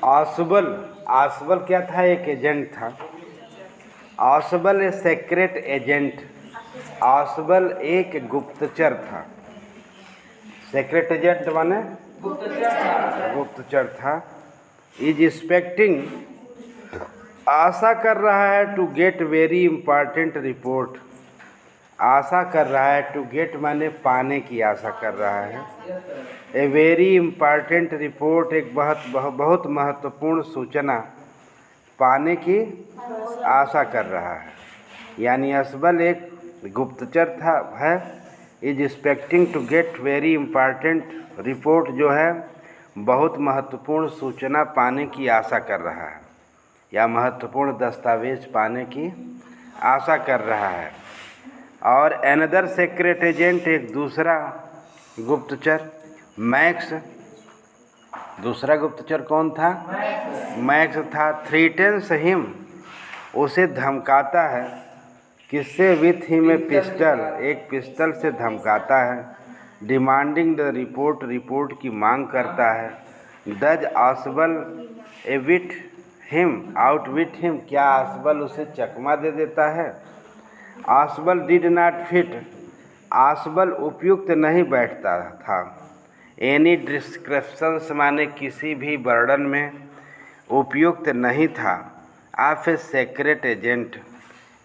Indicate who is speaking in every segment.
Speaker 1: आसबल, आसबल क्या था? एक एजेंट था। आसबल ए सेक्रेट एजेंट, आसबल एक गुप्तचर था। सेक्रेट एजेंट माने गुप्तचर था। इज एक्सपेक्टिंग, आशा कर रहा है, to get very important report, आशा कर रहा है, टू गेट माने पाने की आशा कर रहा है। ए वेरी इम्पॉर्टेंट रिपोर्ट, एक बहुत महत्वपूर्ण सूचना पाने की आशा कर रहा है। यानी असबल एक गुप्तचर था है। Is expecting to get very important report, जो है बहुत महत्वपूर्ण सूचना पाने की आशा कर रहा है या महत्वपूर्ण दस्तावेज पाने की आशा कर रहा है। और अनदर सेक्रेट एजेंट, एक दूसरा गुप्तचर, मैक्स, दूसरा गुप्तचर कौन था? मैक्स था। थ्रीटेंस हिम, उसे धमकाता है। किससे? विथ हिम ए पिस्टल, एक पिस्टल से धमकाता है। डिमांडिंग द रिपोर्ट, रिपोर्ट की मांग करता है। डज आसबल एविट हिम, आउटविट हिम, क्या आसबल उसे चकमा दे देता है? आसबल डिड नॉट फिट, आसबल उपयुक्त नहीं बैठता था। एनी डिस्क्रिप्शंस माने किसी भी वर्णन में उपयुक्त नहीं था। ऑफ ए सेक्रेट एजेंट,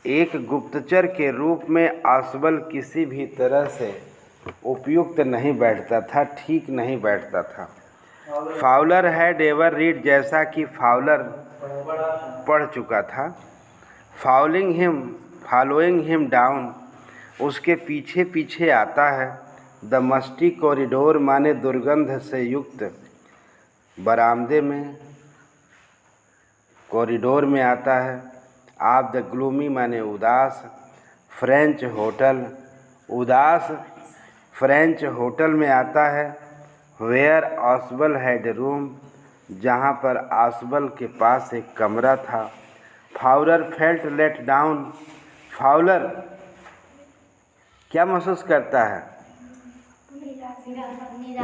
Speaker 1: एक गुप्तचर के रूप में आसबल किसी भी तरह से उपयुक्त नहीं बैठता था, ठीक नहीं बैठता था। फाउलर हैड एवर रीड, जैसा कि फाउलर पढ़ चुका था। फॉलोइंग हिम डाउन, उसके पीछे पीछे आता है। द मस्टी कॉरिडोर माने दुर्गंध से युक्त बरामदे में, कॉरिडोर में आता है। आप द ग्लूमी माने उदास, फ्रेंच होटल, उदास फ्रेंच होटल में आता है। वेयर आसबल हैड रूम, जहाँ पर आसबल के पास एक कमरा था। Fowler felt let down, Fowler क्या महसूस करता है?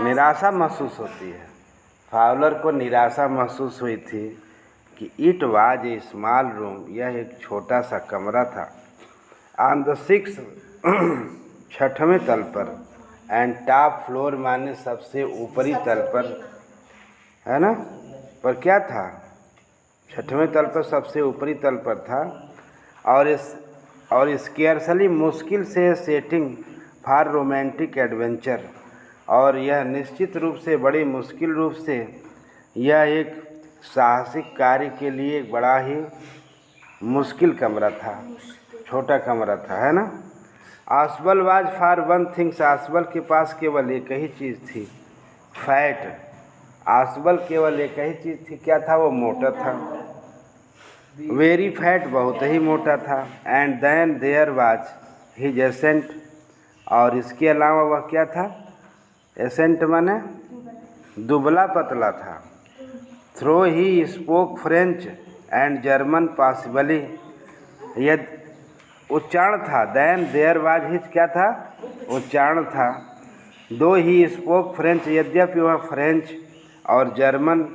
Speaker 1: निराशा महसूस होती है। फाउलर को निराशा महसूस हुई थी कि it was a small room, यह एक छोटा सा कमरा था। ऑन द 6th, छठवें तल पर, एंड टॉप फ्लोर माने सबसे ऊपरी तल पर, है ना? पर क्या था? छठवें तल पर, सबसे ऊपरी तल पर था। और स्केर्सली, मुश्किल से सेटिंग फॉर रोमांटिक एडवेंचर, और यह निश्चित रूप से, बड़ी मुश्किल रूप से, यह एक साहसिक कार्य के लिए एक बड़ा ही मुश्किल कमरा था, छोटा कमरा था, है ना? आसबल वाज फॉर वन थिंग्स, आसबल के पास केवल एक ही चीज़ थी, फैट। आसबल केवल एक ही चीज़ थी, क्या था? वो मोटा था। वेरी फैट, बहुत ही मोटा था। And then there was his accent, और इसके अलावा वह क्या था? एसेंट माने दुबला पतला था। Though he spoke French and German possibly, यह उच्चारण था। देन देयर वाज हिज, क्या था? उच्चारण था। दो ही स्पोक फ्रेंच, यद्यपि वह फ्रेंच और जर्मन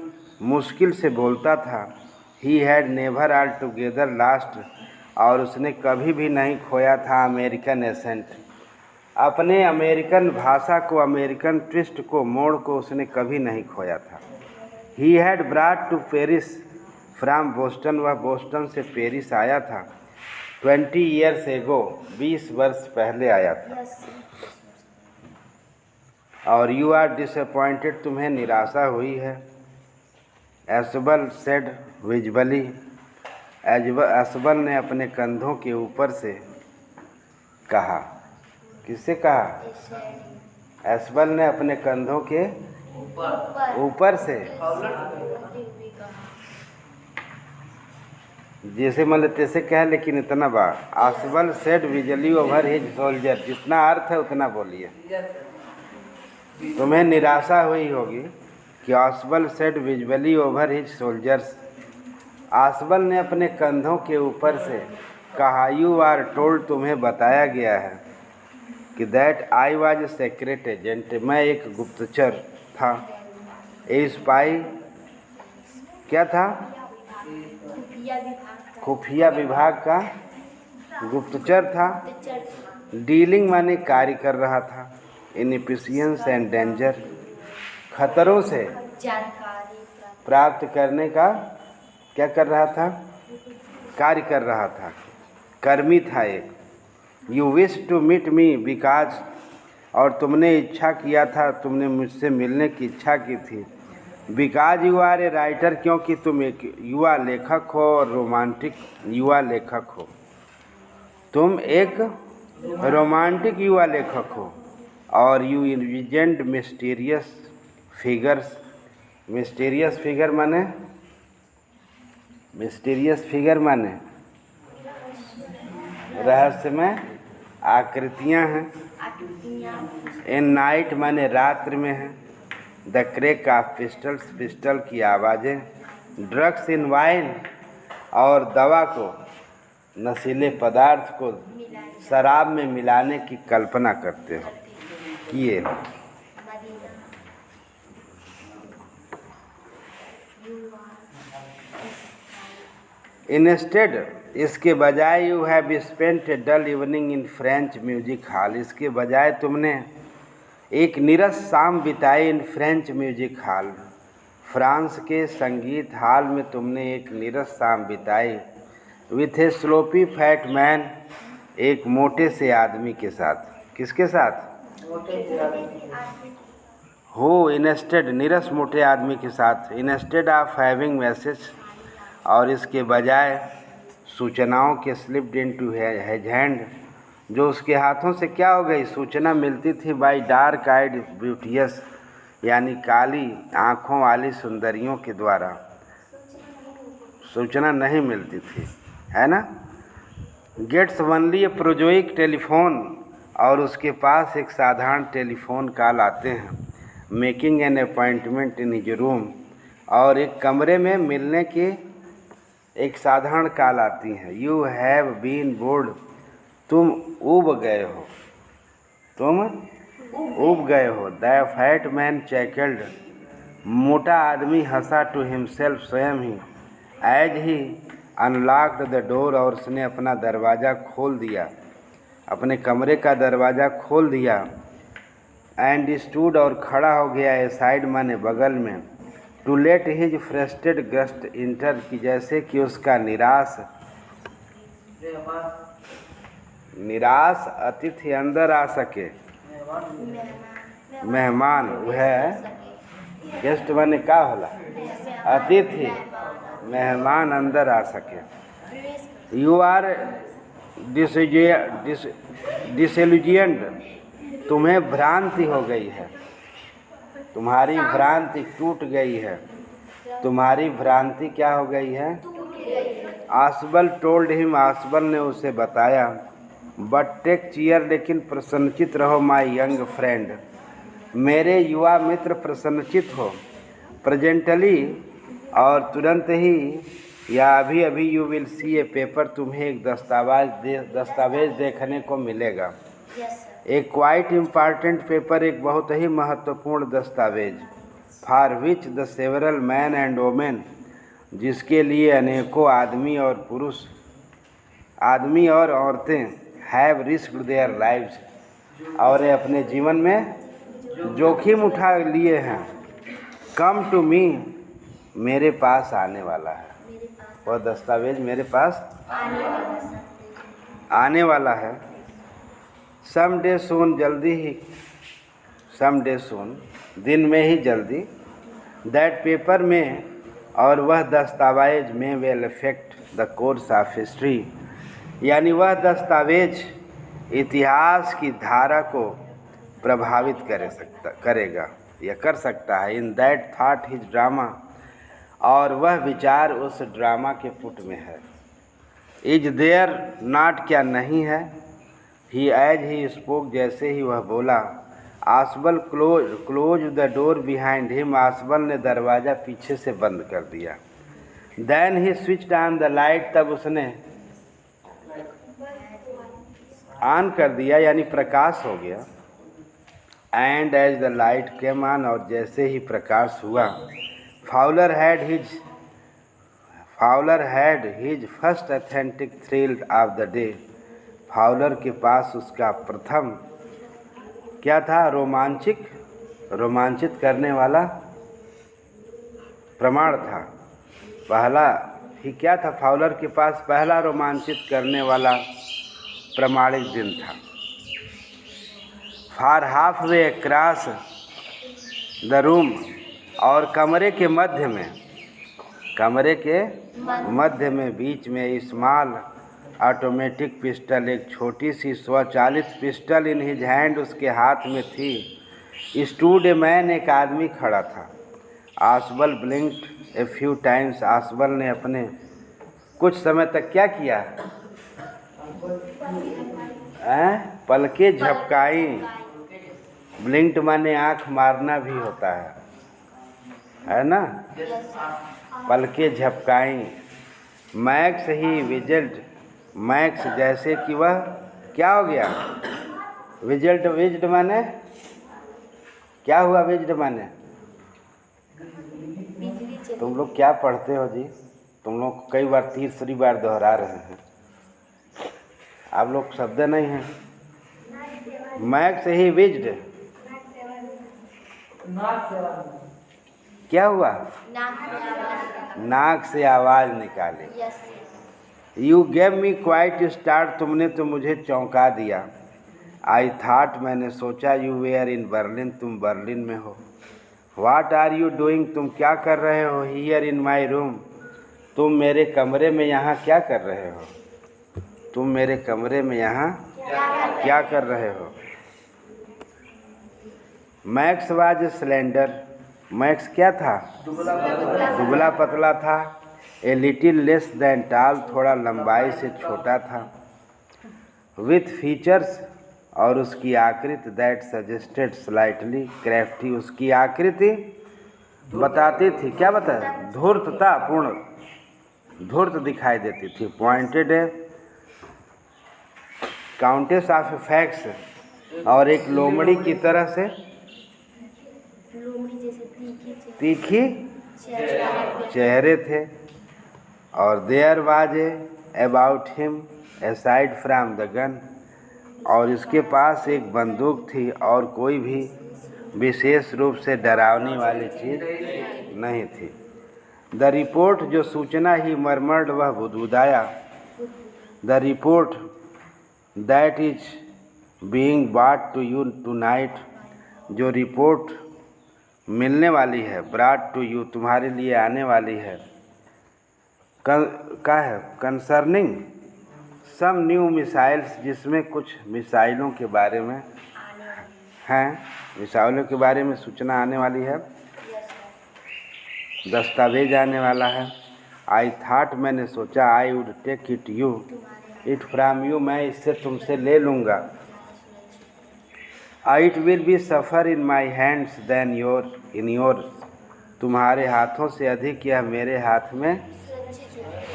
Speaker 1: मुश्किल से बोलता था। He had never all together last, और उसने कभी भी नहीं खोया था अमेरिकन एसेंट, अपने अमेरिकन भाषा को, अमेरिकन ट्विस्ट को, मोड़ को उसने कभी नहीं खोया था। He had brought to Paris from Boston, वह बोस्टन से पेरिस आया था। 20 years ago, 20 वर्ष पहले आया था। और यू आर डिसअपॉइंटेड, तुम्हें निराशा हुई है। एसबल सेड विजबली, एसबल ने अपने कंधों के ऊपर से कहा। किससे कहा? एसबल ने अपने कंधों के ऊपर से, जैसे मतलब तैसे कह, लेकिन इतना बार। आसबल सेड विजली ओवर हिज सोल्जर, जितना अर्थ है उतना बोलिए। तुम्हें निराशा हुई होगी कि आसबल सेड विजली ओवर हिज सोल्जर्स, आसबल ने अपने कंधों के ऊपर से कहा। यू आर टोल्ड, तुम्हें बताया गया है कि that I was a secret agent, मैं एक गुप्तचर था। ए स्पाई क्या था?
Speaker 2: खुफिया विभाग
Speaker 1: खुफिया विभाग का गुप्तचर था।
Speaker 2: गुप्तचर
Speaker 1: डीलिंग माने कार्य कर रहा था। इनएफिशिएंस एंड डेंजर, खतरों से
Speaker 2: जानकारी
Speaker 1: प्राप्त करने का क्या कर रहा था? कार्य कर रहा था। कर्मी था एक। You wish to meet me because, और तुमने इच्छा किया था, तुमने मुझसे मिलने की इच्छा की थी। Because you are a writer, क्योंकि तुम एक युवा लेखक हो और रोमांटिक युवा लेखक हो। तुम एक रोमांटिक युवा लेखक हो और you envisioned mysterious figures. Mysterious figure माने, मिस्टीरियस फिगर माने रहस्यमय आकृतियां हैं।
Speaker 2: आकृतियाँ
Speaker 1: इन नाइट माने रात्रि में है। The crack of pistols, pistol की आवाज़ें। ड्रग्स इन वाइन, और दवा को, नशीले पदार्थ को शराब में मिलाने की कल्पना करते हो, किए हो।
Speaker 2: मदीना
Speaker 1: इंस्टेड, इसके बजाय you have spent a dull evening in French music hall, इसके बजाय तुमने एक नीरस शाम बिताई in French music hall, France के संगीत हॉल में तुमने एक नीरस शाम बिताई। With a sloppy fat man, एक मोटे से आदमी के साथ। किसके साथ? हो इंस्टेड, नीरस मोटे आदमी के साथ। इंस्टेड ऑफ हैविंग मैसेज, और इसके बजाय सूचनाओं के स्लिप्ड इनटू हिज हैंड, जो उसके हाथों से क्या हो गई? सूचना मिलती थी। बाय डार्क आइड ब्यूटियस, यानी काली आँखों वाली सुंदरियों के द्वारा सूचना नहीं मिलती थी, है ना। गेट्स ओनली ए प्रोजोइक टेलीफोन, और उसके पास एक साधारण टेलीफोन कॉल आते हैं। Making an appointment in his room, और एक कमरे में मिलने की एक साधारण कॉल आती है। यू हैव बीन बोर्ड, तुम ऊब गए हो, तुम ऊब गए हो। द फैट मैन चैकल्ड, मोटा आदमी हंसा टू हिमसेल्फ, स्वयं ही। As he unlocked the door, और उसने अपना दरवाज़ा खोल दिया, अपने कमरे का दरवाज़ा खोल दिया। एंड स्टूड, और खड़ा हो गया है। साइड माने बगल में। To let his frustrated guest enter, की जैसे कि उसका निराश अतिथि अंदर आ सके। मेहमान वह गेस्ट माने का होला? अतिथि, मेहमान अंदर आ सके। यू आर डिसइल्यूजियंड, तुम्हें भ्रांति हो गई है, तुम्हारी भ्रांति टूट गई है। तुम्हारी भ्रांति क्या हो गई है? आसबल टोल्ड हिम, आसबल ने उसे बताया। बट टेक चीयर, लेकिन प्रसन्नचित रहो। माई यंग फ्रेंड, मेरे युवा मित्र प्रसन्नचित हो। प्रेजेंटली, और तुरंत ही, या अभी अभी। You will see A paper, तुम्हें एक दस्तावेज देखने को मिलेगा। एक क्वाइट इम्पॉर्टेंट पेपर, एक बहुत ही महत्वपूर्ण दस्तावेज। For which the several man and women, जिसके लिए अनेकों आदमी और औरतें हैव रिस्क्ड देयर लाइव्स, और अपने जीवन में जोखिम उठा लिए हैं। कम टू मी, मेरे पास आने वाला है। वह दस्तावेज मेरे पास आने वाला है। सम डे सून, जल्दी ही। सम डे सून, दिन में ही, जल्दी। दैट पेपर में, और वह दस्तावेज में, will affect the course of history, यानी वह दस्तावेज इतिहास की धारा को प्रभावित करेगा या कर सकता है। In that thought his drama, और वह विचार उस ड्रामा के पुट में है। इज देयर नॉट, क्या नहीं है। ही एज ही स्पोक, जैसे ही वह बोला। Ausable close the door behind him, Ausable ने दरवाज़ा पीछे से बंद कर दिया। Then he switched on the light, तब उसने ऑन कर दिया, यानी प्रकाश हो गया। And as the light came on, और जैसे ही प्रकाश हुआ। Fowler had his Fowler had his first authentic thrill of the day. Fowler के पास उसका प्रथम क्या था? रोमांचित करने वाला प्रमाण था। पहला ही क्या था? फाउलर के पास पहला रोमांचित करने वाला प्रमाणिक दिन था। Far half way across the room, और कमरे के मध्य में बीच में स्मॉल ऑटोमेटिक पिस्टल, एक छोटी सी स्वचालित पिस्टल इन हिज हैंड, उसके हाथ में थी। स्टूड ए मैन, एक आदमी खड़ा था। आसबल ब्लिंक्ड ए फ्यू टाइम्स, आसबल ने अपने कुछ समय तक क्या किया? पलके झपकाई। ब्लिंक्ड माने आँख मारना भी होता है ना? पलके झपकाई। मैक्स ही विजिल्ड, मैक्स जैसे कि वह क्या हो गया? विज्ड माने क्या हुआ? विज्ड माने तुम लोग क्या पढ़ते हो जी? तुम लोग कई बार तीसरी बार दोहरा रहे हैं, आप लोग शब्द नहीं हैं। मैक्स ही विज्ड, क्या हुआ? नाक से आवाज़ निकाली। You gave me quite start, तुमने तो मुझे चौंका दिया। आई थाट, मैंने सोचा। यू वेयर इन बर्लिन, तुम बर्लिन में हो। वाट आर यू डूइंग, तुम क्या कर रहे हो? हियर इन माई रूम, तुम मेरे कमरे में यहाँ क्या कर रहे हो? तुम मेरे कमरे में यहाँ क्या कर रहे हो? मैक्स वाज स्लेंडर, मैक्स क्या था? दुबला पतला था। A little less than tall, थोड़ा लंबाई से छोटा था। विथ फीचर्स, और उसकी आकृति दैट सजेस्टेड स्लाइटली क्राफ्टी, उसकी आकृति बताती थी, क्या बता? धूर्तता पूर्ण, धूर्त दिखाई देती थी। पॉइंटेड है काउंटेस ऑफ फैक्स, और एक लोमड़ी की तरह से तीखी चेहरे थे। और there was about him aside from the gun, और इसके पास एक बंदूक थी और कोई भी विशेष रूप से डरावनी वाली चीज़ नहीं थी। द रिपोर्ट, जो सूचना ही मरमर्ड, वह बुदबुदाया। The report that is being brought to you tonight, जो रिपोर्ट मिलने वाली है, ब्रॉट टू यू, तुम्हारे लिए आने वाली है। क्या है? कंसर्निंग सम न्यू मिसाइल्स, जिसमें कुछ मिसाइलों के बारे में हैं, मिसाइलों के बारे में सूचना आने वाली है, दस्तावेज आने वाला है। आई थाट, मैंने सोचा। I would take it from you, मैं इससे तुमसे ले लूँगा। I it will be safer in my hands than in yours, तुम्हारे हाथों से अधिक यह मेरे हाथ में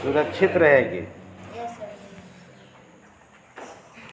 Speaker 1: सुरक्षित रहेगी।